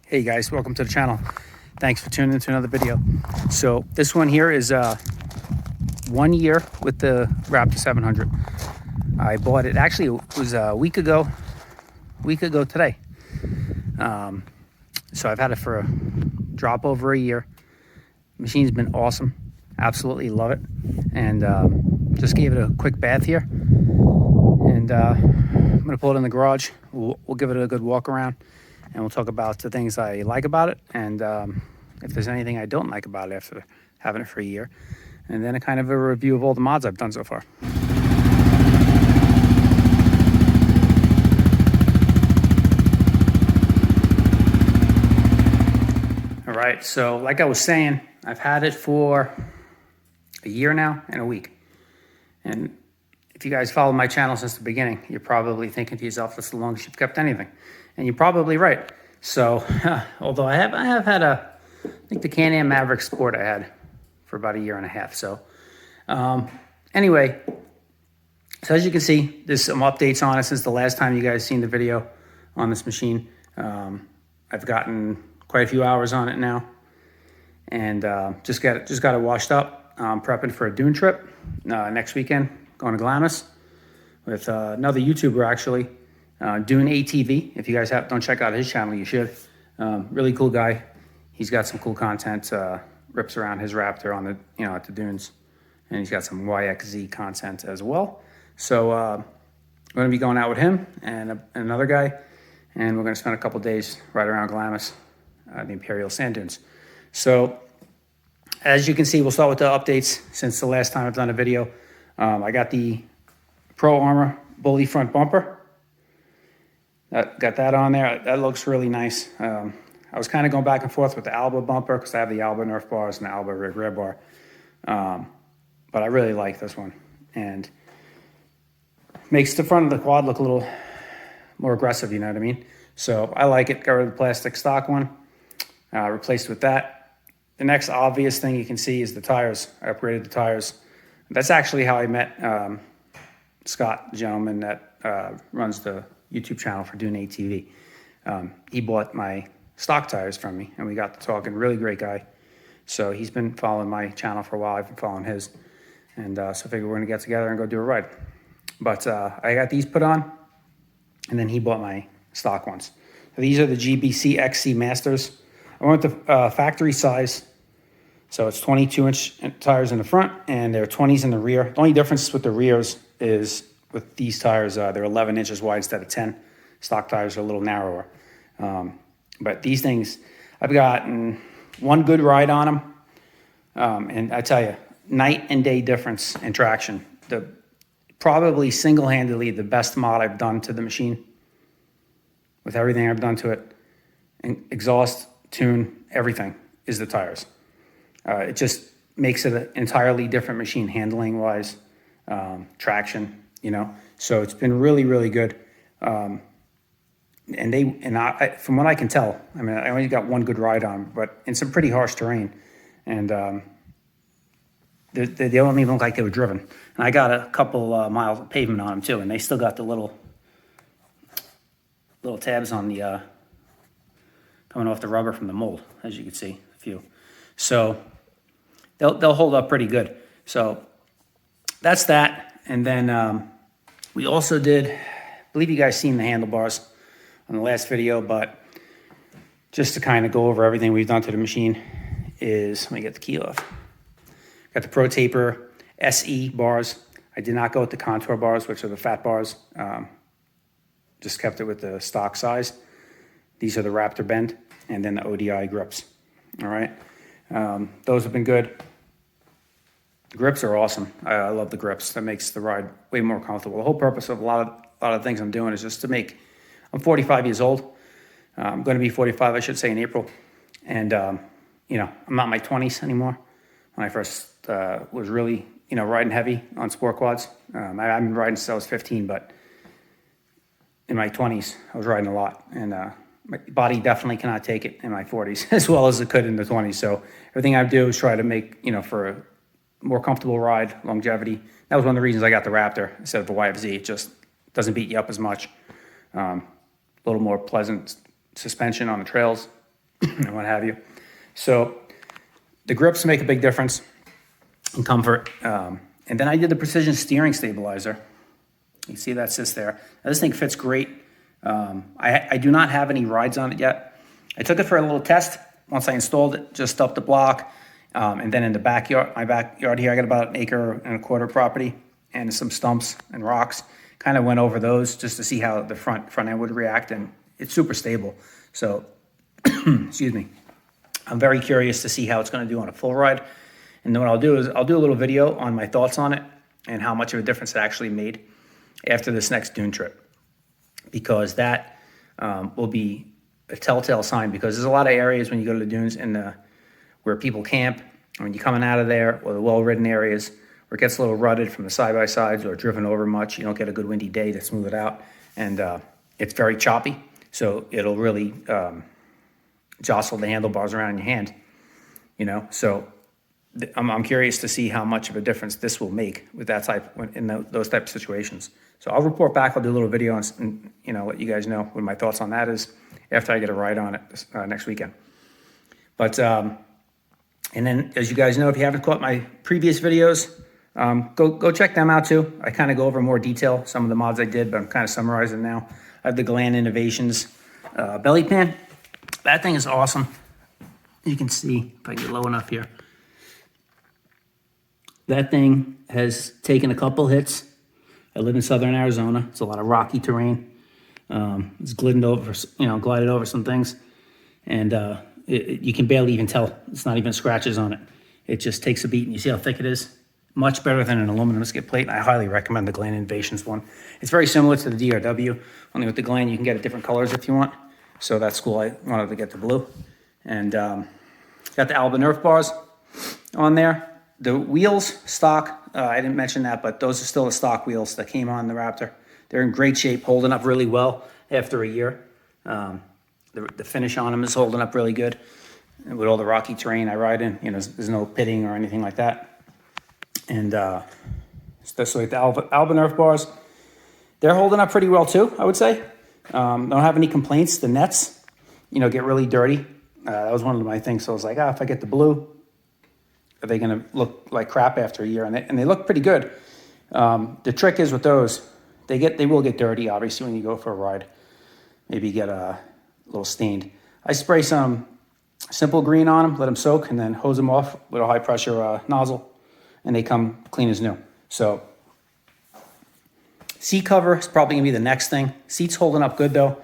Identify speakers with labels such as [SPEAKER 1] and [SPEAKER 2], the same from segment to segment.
[SPEAKER 1] Hey guys, welcome to the channel. Thanks for tuning into another video. So this one here is 1 year with the Raptor 700. I bought it, actually it was a week ago today. So I've had it for a drop over a year. Machine's been awesome, absolutely love it. And just gave it a quick bath here. And I'm gonna pull it in the garage. We'll give it a good walk around. And we'll talk about the things I like about it, and if there's anything I don't like about it after having it for a year. And then a kind of a review of all the mods I've done so far. All right, so like I was saying, I've had it for a year now and a week. And if you guys follow my channel since the beginning, you're probably thinking to yourself, that's the longest you've kept anything. And you're probably right. So, although I have had I think the Can-Am Maverick Sport I had for about a year and a half. So, anyway, so as you can see, there's some updates on it since the last time you guys seen the video on this machine. I've gotten quite a few hours on it now, and just got it washed up. I'm prepping for a dune trip next weekend, going to Glann with another YouTuber actually. Dune ATV. If you guys don't check out his channel, you should. Really cool guy. He's got some cool content. Rips around his Raptor on the at the dunes, and he's got some YXZ content as well. So I'm going to be going out with him and another guy, and we're going to spend a couple days right around Glann, the Imperial Sand Dunes. So as you can see, we'll start with the updates since the last time I've done a video. I got the Pro Armor Bully front bumper. Got that on there. That looks really nice. I was kind of going back and forth with the Alba bumper because I have the Alba Nerf Bars and the Alba rear bar. But I really like this one. And makes the front of the quad look a little more aggressive, you know what I mean? So I like it. Got rid of the plastic stock one. Replaced with that. The next obvious thing you can see is the tires. I upgraded the tires. That's actually how I met Scott, the gentleman that runs the YouTube channel for Dune ATV. He bought my stock tires from me, and we got to talking. Really great guy. So he's been following my channel for a while. I've been following his, and so I figured we're gonna get together and go do a ride. But I got these put on, and then he bought my stock ones. So these are the GBC XC Masters. I went with the factory size, so it's 22-inch tires in the front, and they're 20s in the rear. The only difference with the rears is with these tires, they're 11 inches wide instead of 10. Stock tires are a little narrower. But these things, I've gotten one good ride on them. And I tell you, night and day difference in traction. Probably single-handedly the best mod I've done to the machine. With everything I've done to it. And exhaust, tune, everything is the tires. It just makes it an entirely different machine handling-wise, traction. So it's been really, really good. And I, from what I can tell, I mean, I only got one good ride on, but in some pretty harsh terrain, and they don't even look like they were driven. And I got a couple miles of pavement on them too, and they still got the little tabs on the coming off the rubber from the mold, as you can see, a few. So they'll hold up pretty good. So that's that. And then we also did, I believe you guys seen the handlebars on the last video, but just to kind of go over everything we've done to the machine is, let me get the key off. Got the protaper SE bars. I did not go with the contour bars, which are the fat bars. Just kept it with the stock size. These are the Raptor bend, and then the ODI grips. All right, those have been good. The grips are awesome. I love the grips. That makes the ride way more comfortable. The whole purpose of a lot of things I'm doing is just to make. I'm 45 years old. I'm going to be 45, I should say, in April. And I'm not in my 20s anymore. When I first was really riding heavy on sport quads, I've been riding since I was 15, but in my 20s I was riding a lot, and my body definitely cannot take it in my 40s as well as it could in the 20s. So everything I do is try to make for a more comfortable ride, longevity. That was one of the reasons I got the Raptor instead of the YFZ. It just doesn't beat you up as much. A little more pleasant suspension on the trails. and what have you. So the grips make a big difference in comfort. And then I did the precision steering stabilizer. You see that sits there. Now, this thing fits great. I do not have any rides on it yet. I took it for a little test. Once I installed it, just up the block. And then in the backyard, my backyard here, I got about 1.25 acres property and some stumps and rocks. Kind of went over those just to see how the front end would react, and it's super stable. So, excuse me. I'm very curious to see how it's going to do on a full ride. And then what I'll do is I'll do a little video on my thoughts on it and how much of a difference it actually made after this next dune trip, because that will be a telltale sign, because there's a lot of areas when you go to the dunes where people camp, and when you're coming out of there, or the well-ridden areas where it gets a little rutted from the side-by-sides or driven over much, you don't get a good windy day to smooth it out, and it's very choppy, so it'll really jostle the handlebars around in your hand, you know. So I'm curious to see how much of a difference this will make with that type in those type of situations. So I'll report back. I'll do a little video and you know, let you guys know what my thoughts on that is after I get a ride on it next weekend. But and then, as you guys know, if you haven't caught my previous videos, go check them out too. I kind of go over in more detail some of the mods I did, but I'm kind of summarizing now. I have the Glann Innovations belly pan. That thing is awesome. You can see if I get low enough here. That thing has taken a couple hits. I live in southern Arizona. It's a lot of rocky terrain. It's glided over some things, and you can barely even tell. It's not even scratches on it. It just takes a beat, and you see how thick it is. Much better than an aluminum skid plate. I highly recommend the Glann Innovations one. It's very similar to the DRW, only with the Glann you can get it different colors if you want. So that's cool. I wanted to get the blue, and got the Alba Nerf Bars on there. The wheels, stock, I didn't mention that, but those are still the stock wheels that came on the Raptor. They're in great shape, holding up really well after a year. The finish on them is holding up really good. And with all the rocky terrain I ride in, you know, there's no pitting or anything like that. And especially like the Alba Nerf Bars, they're holding up pretty well too, I would say. Don't have any complaints. The nets, you know, get really dirty. That was one of my things. So I was like, if I get the blue, are they going to look like crap after a year? And they look pretty good. The trick is with those, they will get dirty, obviously, when you go for a ride. Maybe get a little stained. I spray some simple green on them, let them soak, and then hose them off with a high-pressure nozzle, and they come clean as new. So seat cover is probably going to be the next thing. Seat's holding up good, though.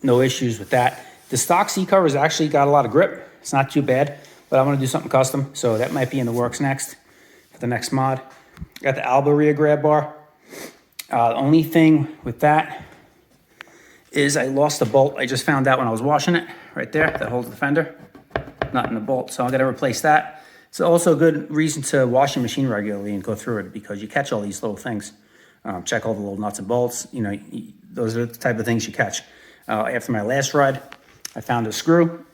[SPEAKER 1] No issues with that. The stock seat cover has actually got a lot of grip. It's not too bad. But I want to do something custom, so that might be in the works next for the next mod. Got the Alba rear grab bar. The only thing with that is I lost the bolt. I just found out when I was washing it, right there, that holds the fender. Not in the bolt, so I'm going to replace that. It's also a good reason to wash your machine regularly and go through it, because you catch all these little things. Check all the little nuts and bolts. You know, those are the type of things you catch. After my last ride, I found a screw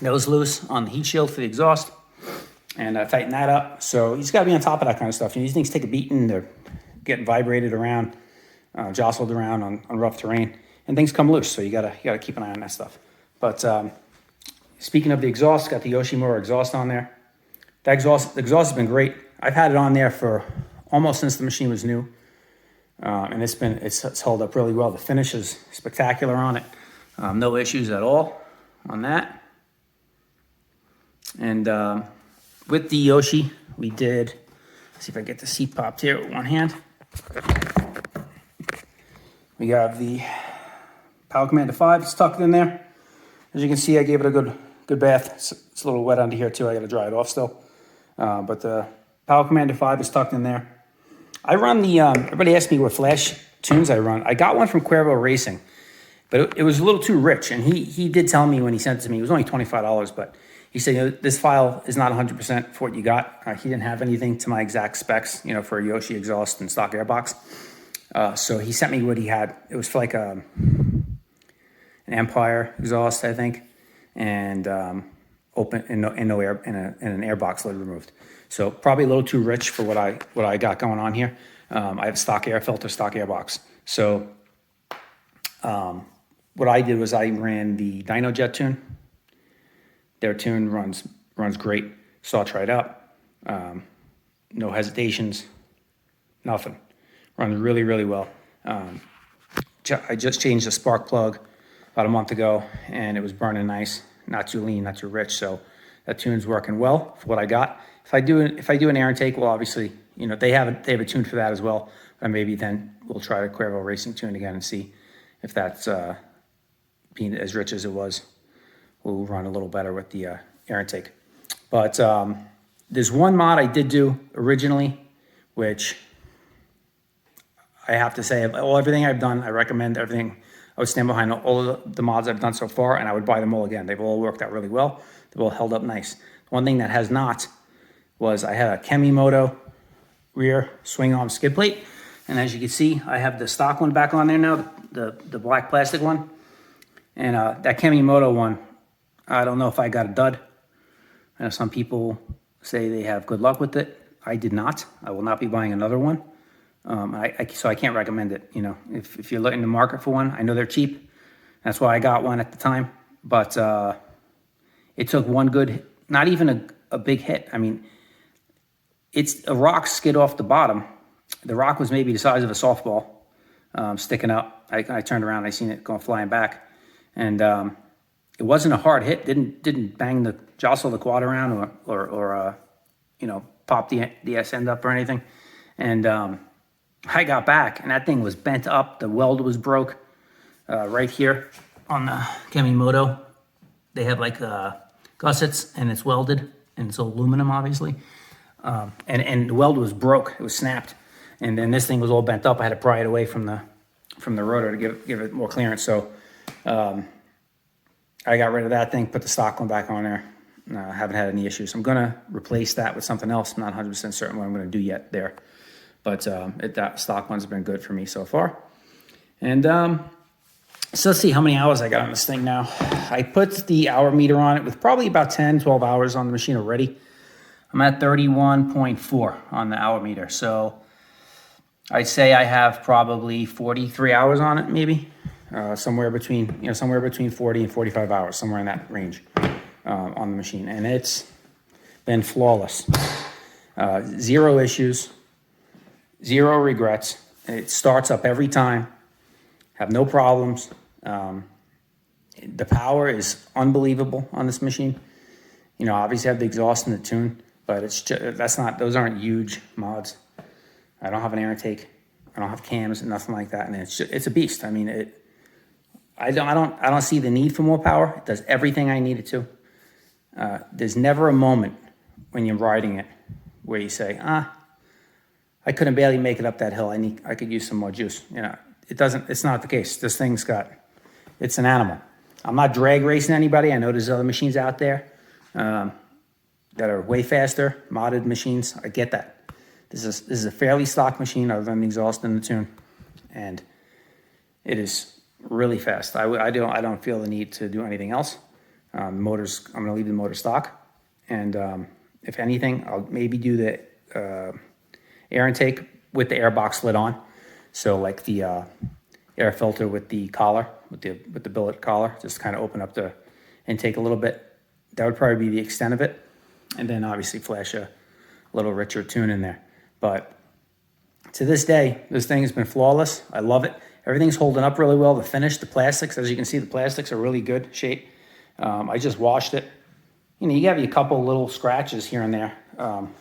[SPEAKER 1] that was loose on the heat shield for the exhaust, and I tightened that up. So you just got to be on top of that kind of stuff. You know, these things take a beating. They're getting vibrated around, jostled around on rough terrain, and things come loose. So you gotta keep an eye on that stuff. But speaking of the exhaust, got the Yoshimura exhaust on there. The exhaust has been great. I've had it on there for almost since the machine was new, and it's held up really well. The finish is spectacular on it. No issues at all on that. And with the Yoshi, we did, let's see if I get the seat popped here with one hand. We have the Power Commander 5, it's tucked in there. As you can see, I gave it a good bath. It's a little wet under here too, I gotta dry it off still. But the Power Commander 5 is tucked in there. I run the, everybody asked me what flash tunes I run. I got one from Cuervo Racing, but it was a little too rich. And he did tell me when he sent it to me, it was only $25, but he said, you know, this file is not 100% for what you got. He didn't have anything to my exact specs, you know, for a Yoshi exhaust and stock airbox. So he sent me what he had. It was for like an Empire exhaust, I think, and open and no air and an airbox lid removed. So probably a little too rich for what I got going on here. I have stock air filter, stock airbox. So what I did was I ran the Dyno Jet tune. Their tune runs great. Starts right up. No hesitations. Nothing. Runs really, really well. I just changed the spark plug about a month ago, and it was burning nice. Not too lean, not too rich. So that tune's working well for what I got. If I do an air intake, well, obviously, you know, they have a tune for that as well. But maybe then we'll try the Cuervo Racing tune again and see if that's being as rich as it was. We'll run a little better with the air intake. But there's one mod I did do originally, which I have to say, everything I've done, I recommend everything. I would stand behind all of the mods I've done so far, and I would buy them all again. They've all worked out really well. They've all held up nice. One thing that has not was I had a Kemimoto rear swing arm skid plate. And as you can see, I have the stock one back on there now, the black plastic one. And that Kemimoto one, I don't know if I got a dud. I know some people say they have good luck with it. I did not. I will not be buying another one. So I can't recommend it. You know, if you're in the market for one, I know they're cheap. That's why I got one at the time. But it took one good, not even a big hit. I mean, it's a rock skid off the bottom. The rock was maybe the size of a softball sticking up. I turned around, I seen it going flying back. And it wasn't a hard hit. Didn't bang jostle the quad around or you know, pop the S end up or anything. And I got back, and that thing was bent up. The weld was broke right here on the Kemimoto. They have like gussets, and it's welded, and it's aluminum, obviously. And the weld was broke. It was snapped. And then this thing was all bent up. I had to pry it away from the rotor to give it more clearance. So I got rid of that thing, put the stock one back on there. Haven't had any issues. I'm going to replace that with something else. I'm not 100% certain what I'm going to do yet there. But that stock one's been good for me so far. And so let's see how many hours I got on this thing now. I put the hour meter on it with probably about 10, 12 hours on the machine already. I'm at 31.4 on the hour meter. So I'd say I have probably 43 hours on it, maybe. Somewhere between 40 and 45 hours, somewhere in that range on the machine. And it's been flawless. Zero issues. Zero regrets. It starts up every time. Have no problems. The power is unbelievable on this machine. You know, obviously I have the exhaust and the tune, but it's just, those aren't huge mods. I don't have an air intake. I don't have cams and nothing like that. And it's a beast. I mean, I don't see the need for more power. It does everything I need it to. There's never a moment when you're riding it where you say, I couldn't barely make it up that hill. I could use some more juice. You know, it's not the case. This thing's it's an animal. I'm not drag racing anybody. I know there's other machines out there that are way faster, modded machines. I get that. This is a fairly stock machine other than the exhaust and the tune. And it is really fast. I don't feel the need to do anything else. I'm going to leave the motor stock. And if anything, I'll maybe do the air intake with the air box lid on. So like the air filter with the collar, with the billet collar, just kind of open up the intake a little bit. That would probably be the extent of it. And then obviously flash a little richer tune in there. But to this day, this thing has been flawless. I love it. Everything's holding up really well. The finish, the plastics, as you can see, the plastics are really good shape. I just washed it. You know, you have a couple little scratches here and there,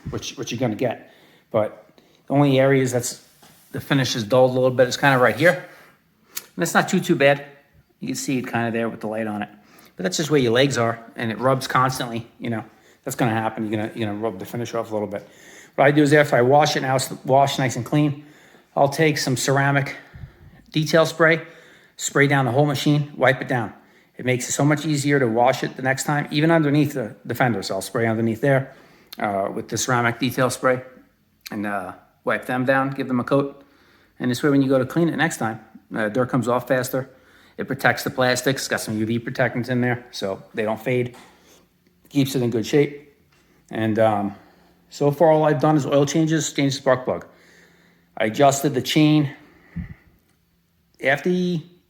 [SPEAKER 1] which you're going to get. But the only areas the finish is dulled a little bit is kind of right here. And it's not too bad. You can see it kind of there with the light on it. But that's just where your legs are, and it rubs constantly. You know, that's going to happen. You're gonna rub the finish off a little bit. What I do is after I wash it, now it's washed nice and clean, I'll take some ceramic detail spray down the whole machine, wipe it down. It makes it so much easier to wash it the next time, even underneath the fenders. I'll spray underneath there with the ceramic detail spray and wipe them down, give them a coat. And this way when you go to clean it next time, dirt comes off faster. It protects the plastics. It's got some UV protectants in there so they don't fade. Keeps it in good shape. And so far all I've done is oil changes, change the spark plug. I adjusted the chain. After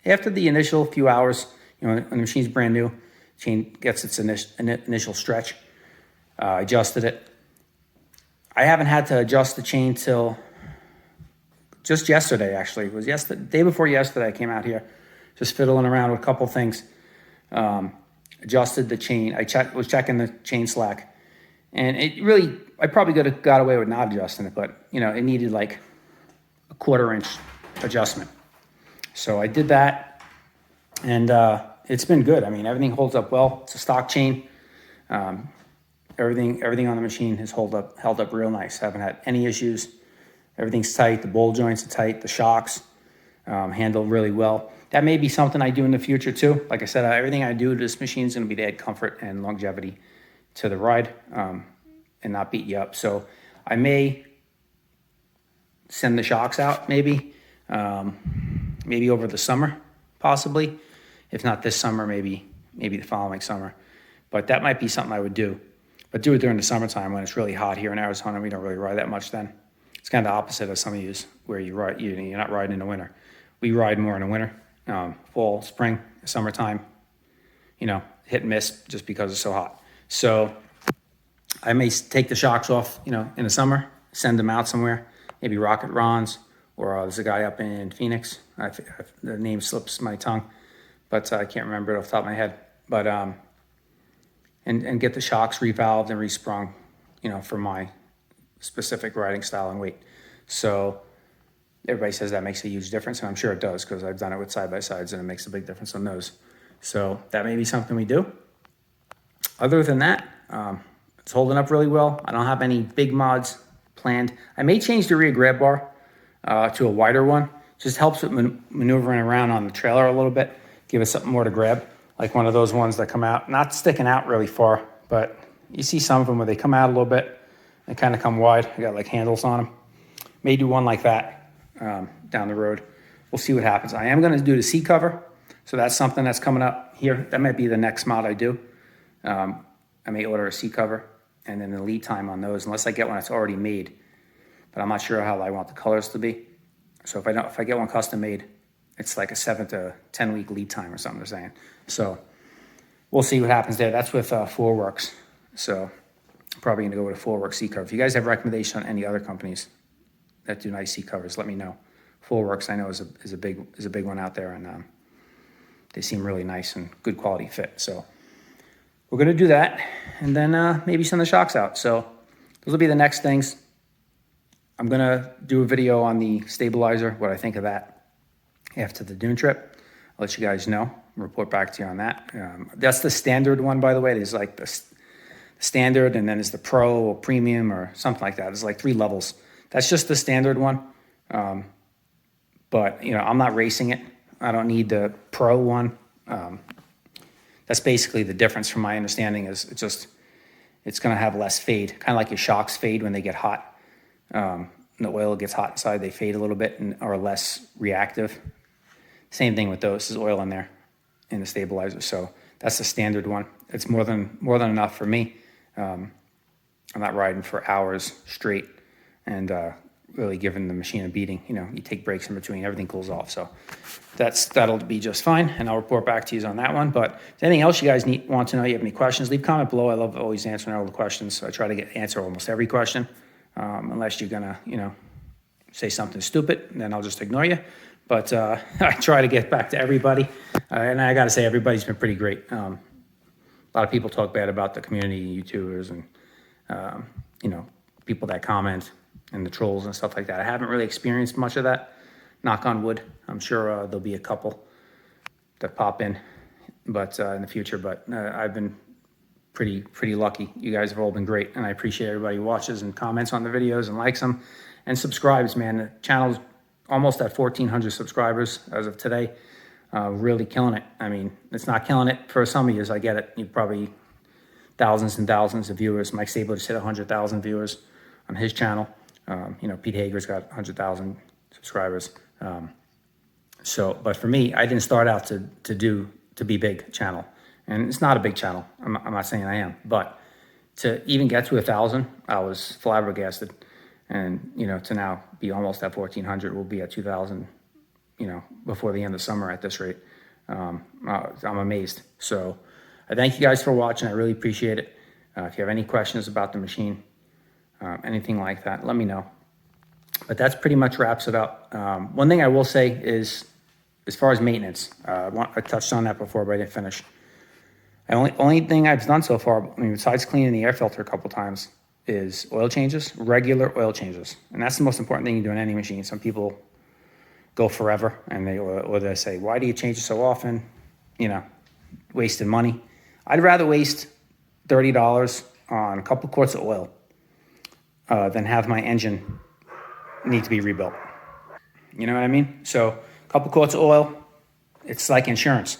[SPEAKER 1] after the initial few hours, you know, when the machine's brand new, chain gets its initial stretch. I adjusted it. I haven't had to adjust the chain till just yesterday, actually. It was yesterday, day before yesterday I came out here, just fiddling around with a couple things. Adjusted the chain. I was checking the chain slack. And it really, I probably could have got away with not adjusting it, but, you know, it needed like a 1/4 inch adjustment. So I did that, and it's been good. I mean, everything holds up well. It's a stock chain. Everything on the machine has held up real nice. Haven't had any issues. Everything's tight. The bowl joints are tight. The shocks handle really well. That may be something I do in the future too. Like I said, everything I do to this machine is going to be to add comfort and longevity to the ride, and not beat you up. So I may send the shocks out maybe over the summer, possibly. If not this summer, maybe the following summer. But that might be something I would do. But do it during the summertime when it's really hot here in Arizona. We don't really ride that much then. It's kind of the opposite of some of you, where you're not riding in the winter. We ride more in the winter, fall, spring, summertime, you know, hit and miss just because it's so hot. So I may take the shocks off, you know, in the summer, send them out somewhere, maybe Rocket Ron's, or there's a guy up in Phoenix. The name slips my tongue, but I can't remember it off the top of my head. But and get the shocks revalved and resprung, you know, for my specific riding style and weight. So everybody says that makes a huge difference, and I'm sure it does, because I've done it with side-by-sides and it makes a big difference on those. So that may be something we do. Other than that, it's holding up really well. I don't have any big mods planned. I may change the rear grab bar to a wider one. Just helps with maneuvering around on the trailer a little bit. Give us something more to grab, like one of those ones that come out, not sticking out really far, but you see some of them where they come out a little bit. They kind of come wide. They got like handles on them. May do one like that down the road. We'll see what happens. I am going to do the seat cover. So that's something that's coming up here. That might be the next mod I do. I may order a seat cover, and then the lead time on those, unless I get one that's already made. But I'm not sure how I want the colors to be. So if I get one custom made, it's like a 7 to 10 week lead time or something they're saying. So we'll see what happens there. That's with Forworks. So probably going to go with a Forworks seat cover. If you guys have recommendations on any other companies that do nice seat covers, let me know. Forworks I know is a big one out there, and they seem really nice and good quality fit. So we're going to do that, and then maybe send the shocks out. So those will be the next things. I'm going to do a video on the stabilizer, what I think of that after the dune trip. I'll let you guys know, report back to you on that. That's the standard one, by the way. There's like the standard, and then there's the pro or premium or something like that. There's like 3 levels. That's just the standard one. But, you know, I'm not racing it. I don't need the pro one. That's basically the difference from my understanding is it's going to have less fade, kind of like your shocks fade when they get hot. The oil gets hot inside, they fade a little bit and are less reactive. Same thing with those. There's oil in there in the stabilizer. So that's the standard one. It's more than enough for me. I'm not riding for hours straight and really giving the machine a beating. You know, you take breaks in between, everything cools off. So that'll be just fine, and I'll report back to you on that one. But if anything else you guys want to know, you have any questions, leave a comment below. I love always answering all the questions. So I try to answer almost every question, unless you're gonna, you know, say something stupid, then I'll just ignore you. But I try to get back to everybody, and I gotta say everybody's been pretty great. A lot of people talk bad about the community, YouTubers, and you know, people that comment and the trolls and stuff like that. I haven't really experienced much of that. Knock on wood. I'm sure there'll be a couple that pop in, but in the future. But I've been pretty lucky. You guys have all been great, and I appreciate everybody who watches and comments on the videos and likes them and subscribes. Man, the channel's almost at 1,400 subscribers as of today. Really killing it. I mean, it's not killing it for some of you. I get it. You probably thousands and thousands of viewers. Mike Stabler just hit 100,000 viewers on his channel. You know, Pete Hager's got 100,000 subscribers. But for me, I didn't start out to be big channel, and it's not a big channel. I'm not saying I am, but to even get to 1,000, I was flabbergasted. And, you know, to now be almost at 1,400, we'll be at 2,000 before the end of summer at this rate. I'm amazed. So I thank you guys for watching. I really appreciate it. If you have any questions about the machine, anything like that, let me know. But that's pretty much wraps it up. One thing I will say is, as far as maintenance, I touched on that before, but I didn't finish. The only thing I've done so far, besides cleaning the air filter a couple times, is oil changes, regular oil changes. And that's the most important thing you do in any machine. Some people go forever and they say, why do you change it so often? Wasting money. I'd rather waste $30 on a couple quarts of oil than have my engine need to be rebuilt. You know what I mean? So a couple quarts of oil, it's like insurance.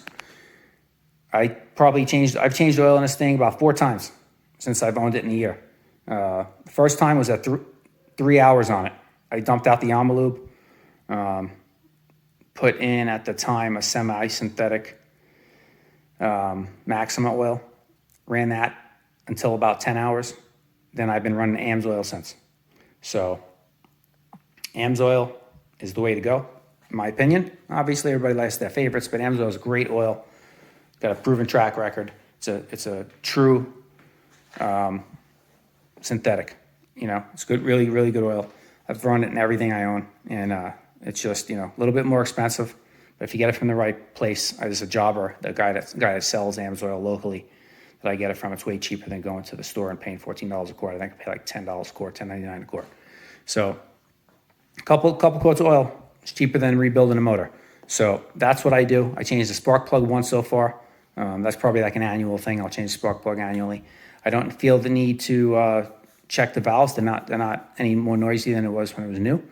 [SPEAKER 1] I've changed oil in this thing about 4 times since I've owned it in a year. The first time was at 3 hours on it. I dumped out the alba lube, put in at the time a semi-synthetic Maxima oil, ran that until about 10 hours. Then I've been running AMS oil since. So AMS oil is the way to go, in my opinion. Obviously, everybody likes their favorites, but AMS oil is a great oil. Got a proven track record. It's a true synthetic. It's good, really, really good oil. I've run it in everything I own, and it's just a little bit more expensive. But if you get it from the right place, there's a jobber, the guy that sells AMS oil locally, that I get it from. It's way cheaper than going to the store and paying $14 a quart. I think I pay like $10 a quart, $10.99 a quart. So a couple quarts of oil is cheaper than rebuilding a motor. So that's what I do. I changed the spark plug once so far. That's probably like an annual thing. I'll change the spark plug annually. I don't feel the need to check the valves. They're not any more noisy than it was when it was new.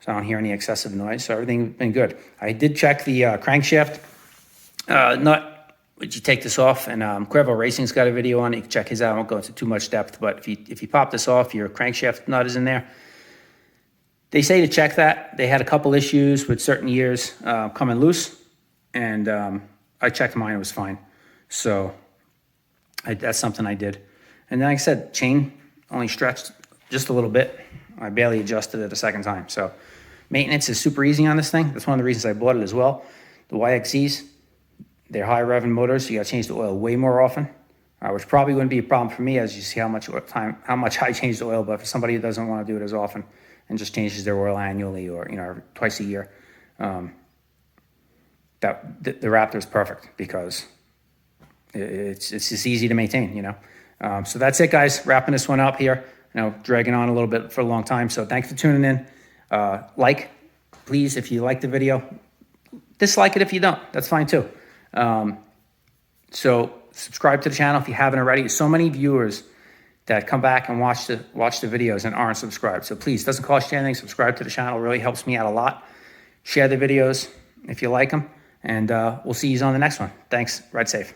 [SPEAKER 1] So I don't hear any excessive noise. So everything's been good. I did check the crankshaft nut. Would you take this off? And Cuervo Racing's got a video on it. You can check his out. I won't go into too much depth, but if you pop this off, your crankshaft nut is in there. They say to check that. They had a couple issues with certain years coming loose, and I checked mine. It was fine. So that's something I did. And then, like I said, chain only stretched just a little bit. I barely adjusted it a second time. So maintenance is super easy on this thing. That's one of the reasons I bought it as well. The YXZs, they're high revving motors, so you got to change the oil way more often, which probably wouldn't be a problem for me, as you see how much I change the oil. But for somebody who doesn't want to do it as often and just changes their oil annually or twice a year, the Raptor is perfect because it's just easy to maintain. So that's it, guys. Wrapping this one up here. Dragging on a little bit for a long time. So thanks for tuning in. Please, if you like the video, dislike it if you don't. That's fine too. So subscribe to the channel if you haven't already. There's so many viewers that come back and watch the videos and aren't subscribed. So please, doesn't cost you anything. Subscribe to the channel. It really helps me out a lot. Share the videos if you like them. And we'll see you on the next one. Thanks. Ride safe.